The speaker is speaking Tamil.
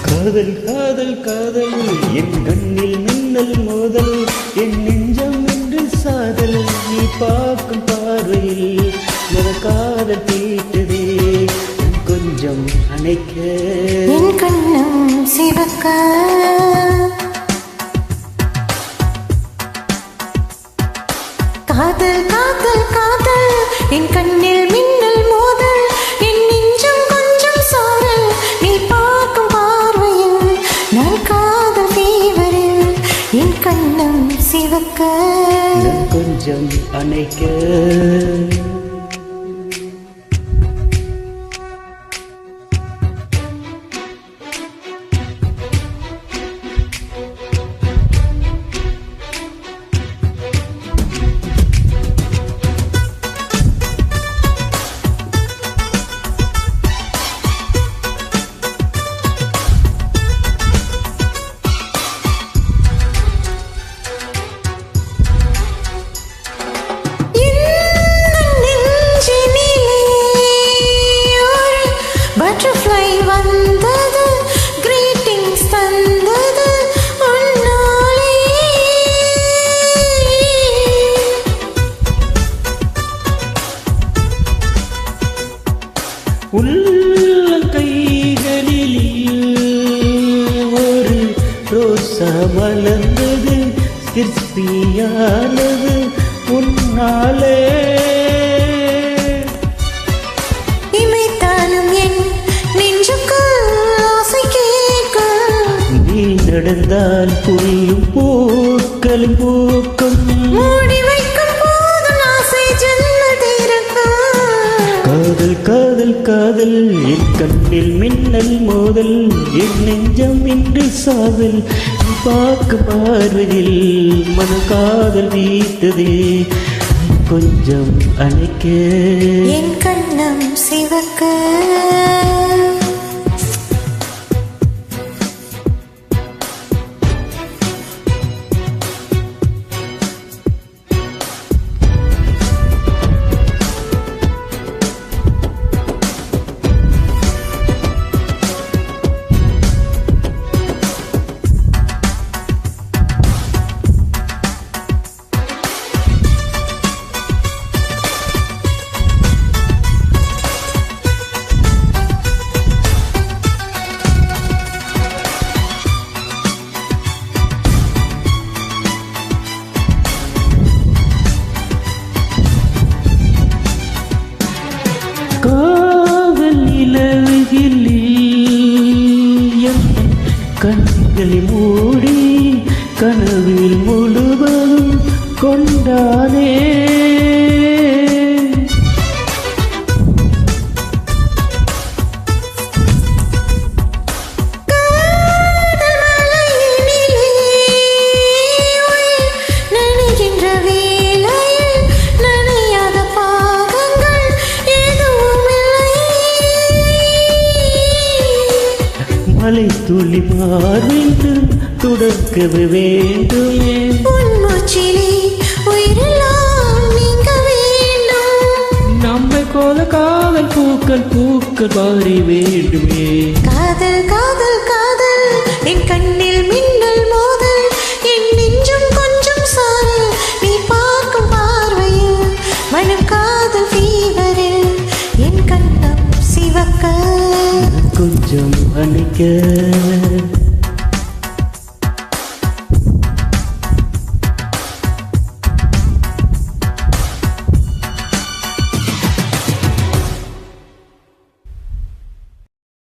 காதல் காதல் காதல் என் கண்ணில் மின்னல் மோதல் என் நெஞ்சம் என்று சாதல் நீ பார்க்கும் பார்வையில் மன காதல் தீட்டதே கொஞ்சம் அணைக்க என் கண்ணம் சிவக்க காதல் காதல் காதல் என் கண்ணில் மின்னல் மோதல் என் நெஞ்சம் கொஞ்சம் சாரல் நீ பார்க்கும் பார்வையில் நான் காதல் தீவரில் என் கண்ணம் சிவக்க கொஞ்சம் அணைக்க பட்டர்ஃப்ளை வந்தது கிரீட்டிங்ஸ் தந்தது உன்னாலே உள்ளம் கைகளில் ஒரு ரோசா மலர்ந்தது சிற்பியானது உன்னாலே நடந்தால் புரியும் பூக்களும் பூக்கும் மூடி வைக்கும் போது ஆசை ஜன்னதிருக்கும் காதல் காதல் காதல் என் கண்ணில் மின்னல் மோதல் என் நெஞ்சம் இன்று சாதல் பார்க்க பார்வையில் மன காதல் வீட்டதே கொஞ்சம் அணைக்க என் கண்ணம் சிவக்க காதல் நிலவுகளில் கண்களை மூடி கனவில் முழுவதும் கொண்டானே மலை துளி பார்வையில் தொடர்க்க வேண்டுமே உன்மூச்சிலே உயிரெல்லாம் நீங்க வேண்டும் நம்மை போல காதல் பூக்கள் பூக்கள் பாரி வேண்டுமே காதல் காதல் காதல் என் கண்ணில் மின்னல் மோதல் என் நெஞ்சம் கொஞ்சம் சாரல் நீ பார்க்கும் பார்வையில் மனம் காதல் ஃபீவரில் என் கண்ணம் சிவக்க கொஞ்சம் அணைக்க